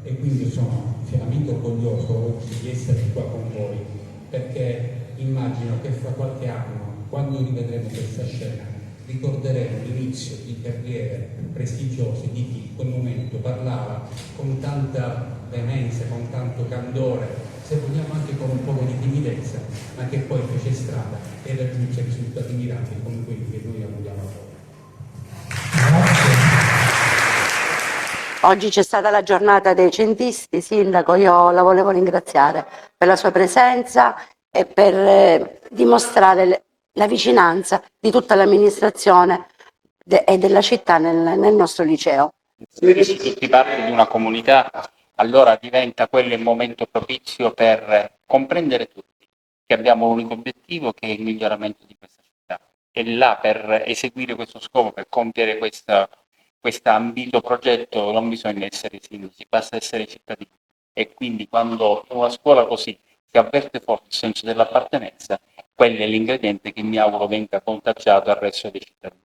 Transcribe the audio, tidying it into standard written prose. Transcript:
e quindi sono pienamente orgoglioso di essere qua con voi, perché immagino che fra qualche anno, quando rivedremo questa scena, ricorderemo l'inizio di carriere prestigiose di chi in quel momento parlava con tanta veemenza, con tanto candore, se vogliamo anche con un po' di timidezza, ma che poi fece strada e raggiunse risultati mirati come quelli che noi auguriamo a voi. Oggi c'è stata la giornata dei centisti, Sindaco, io la volevo ringraziare per la sua presenza e per dimostrare la vicinanza di tutta l'amministrazione e della città nel nostro liceo. Se tutti parte di una comunità, allora diventa quello il momento propizio per comprendere tutti che abbiamo un unico obiettivo, che è il miglioramento di questa città. E là, per eseguire questo scopo, per compiere questo ambito progetto, non bisogna essere sindaci, basta essere cittadini. E quindi quando in una scuola così si avverte forte il senso dell'appartenenza, quello è l'ingrediente che mi auguro venga contagiato al resto dei cittadini.